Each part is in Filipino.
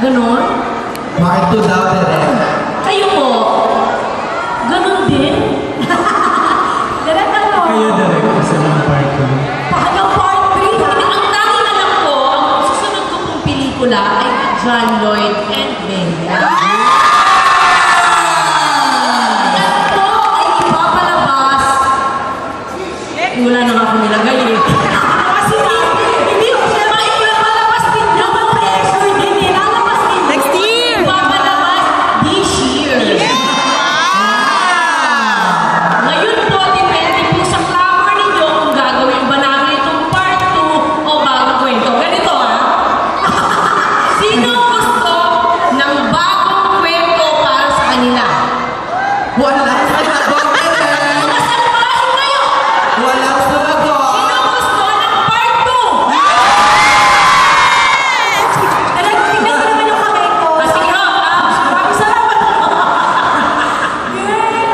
Ganon? Part 2 daw, direct. Kayo po? Ganon din? Direct ano? Kayo direct kasi ng part 2. Hanggang part 3? Ang tanging alam ko, ang susunod ko pong pelikula ay John Lloyd and Bella. Yan po ay ipapalabas. Wala na nga akong nilagay eh. Kasi hindi ko siya maipapalabas din. Naman pressure din. Ilalabas din. Next year! Ipapalabas this year. Ngayon po, depende po sa clamor ninyo kung gagawin ba namin itong part 2 o bagong kwento. Ganito Sino gusto ng bagong kwento para sa kanila? Walang sumagot, direct. Mga salbahin kayo! Walang sumagot. Sino gusto ng part 2? Tingnan ko naman yung kamay ko. Sige ho, maraming salamat po.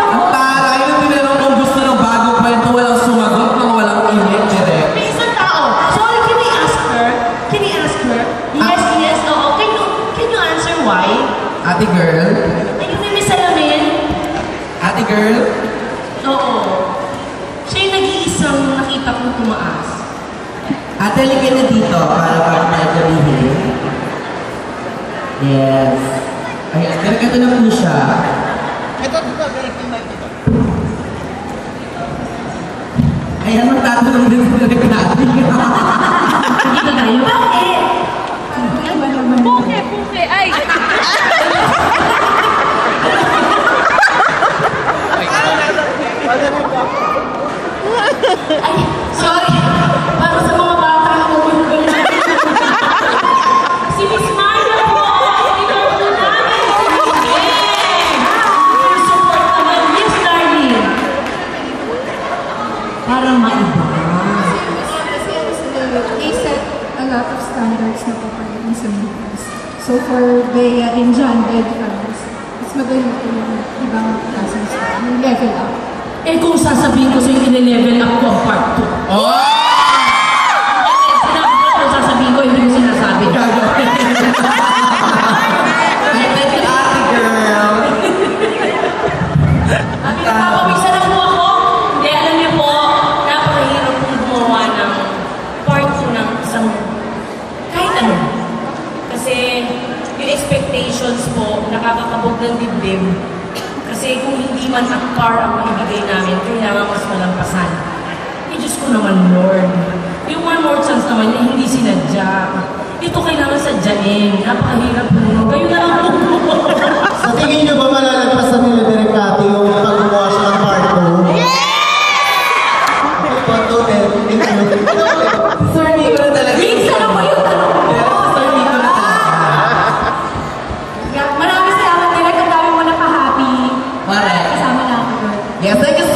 Ang taray na tinanong kung gusto ng bagong kwento, walang sumagot, nang walang init, direct. May isang tao. Sorry, can I ask her? Can I ask her? Yes, yes, oo. Can you answer why? Ate girl? Ayun, may salamin. Ate girl? Oo. Siya yung nag-iisang nakita kong tumaas. Ate, ligay na dito para pagpapalihin. Yes. Ayan, direct ito na po siya. Ito, direct yung mic dito. Ayan, magtatanong din sa direct natin. Hindi ka tayo. Bakit? Puke! Ay! Ay, sorry. Para sa mga bata na umuulan. Si Miss Maria po. Ito po namin. Full support naman. Yes, darling. Para maiba. They set a lot of standards na papagaling sa movies. So for Bea and John Bedfans, mas magaling ko yung ibang klaseng style, yung level up. Eh kung sasabihin ko sa'yo i-level up ko ang part 2. Oh! Sinabi ko kung sasabihin ko, hindi mo sinasabi. Ay, thank you, ate girl. Sabi na papawisan na po ako. Hindi, alam niyo po, napakahirap pong gumawa ng part 2 ng isang kahit ano. Kasi yung expectations po, nakakakabog ng dibdib. Kasi kung hindi man at par ang maibigay namin, kailangan mas malampasan. Eh, Diyos ko naman, Lord. Yung one more chance naman niya, hindi sinadya. Ito kailangan sadyain. Napakahirap po. Kayo na lang po. Sa tingin niyo ba malalagpasan nila direct Kati yung pag-gumawa siya ng part 2? Part 2, Sir Nico na talaga. Minsan ako yung tanong ko. Sir Nico na talaga. Maraming salamat, Direk. Ang dami mo na pa-happy. Correct. Kasama natin. Yes, thank you